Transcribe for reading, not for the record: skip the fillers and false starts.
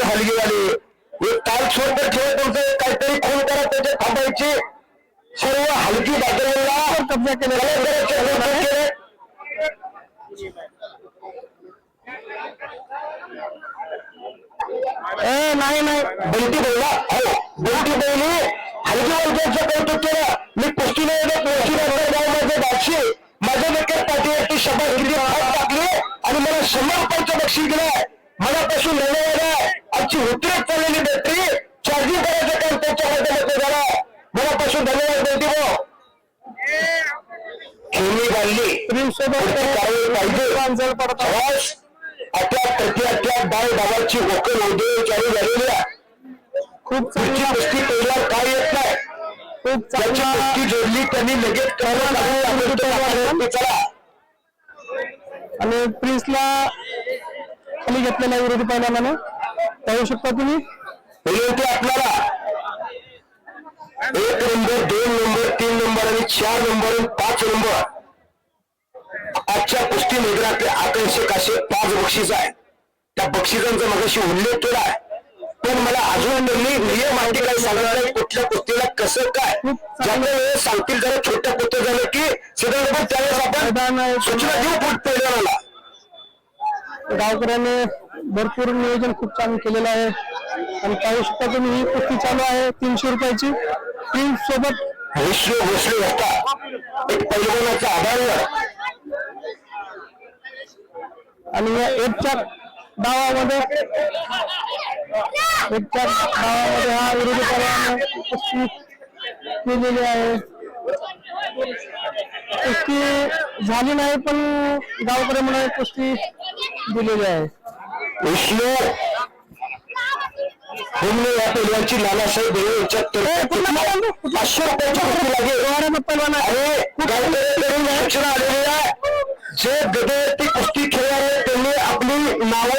हलगीवाले एक ताल छोट ठेव तुमचं काहीतरी खून करा त्याच्या थांबायची सर्व हलकी बाजूला कब्जा केलेला नाही बंटी बैला हो बंटी बैली हलकी वर्गाचं कौतुक केलं मी कुस्तीने माझे बादशी माझ्या देखील पाठीवरती शब्द किती टाकली आणि मला 100 बक्षीस दिलंय मनापासून धन्यवाद आहे आमची उतरत चाललेली बॅटरी चार्जिंग करायचं काम त्यांच्या माध्यमातून झालं मनापासून धन्यवाद बंटी भाऊ खेळणी बांधली पाहिजे अट्या डाव डावाची वकल होते चालू झालेली आहे खूप चांगली गोष्टी पहिला काय येत नाही खूप चांगली गोष्टी जोडली त्यांनी लगेच चला आणि प्रिन्सला खाली घेतलेला विरोधी पैलवानाने पाहू शकता तुम्ही विनंती आपल्याला 1 नंबर 2 नंबर 3 नंबर आणि 4 नंबर आणि 5 नंबर आजच्या कुस्ती मैदानातले आकर्षक असे 5 बक्षीस आहे त्या बक्षिसांचा मगाशी उल्लेख केला पण मला अजून नियम माहिती काही सांगणार कुठल्या कुस्तीला कसं काय ज्यामुळे वेळेस सांगतील जरा छोट्या कुस्त्या झालं की सिद्धांत त्यावेळेस आपण सूचना देऊ फूट पहिल्याला गावकऱ्याने भरपूर नियोजन खूप छान केलेलं आहे आणि पाहू शकता तुम्ही ही कुस्ती चालू आहे 300 रुपयाची टीम सोबत भोसले होता एक पैलवानाचा आधार आणि या एकच्या डावामध्ये हा विरोधी पैलवानाने कुस्ती केलेली आहे कुस्ती झाली नाही पण गावकडे म्हणून कुस्ती दिलेली आहे विष्णू या पैलवानची नानासाहेब देव यांच्या 500 रुपयाची कुस्ती लागेल पैलवान सूचना आलेली आहे जे गदे ती कुस्ती खेळणारे त्यांनी आपली नावं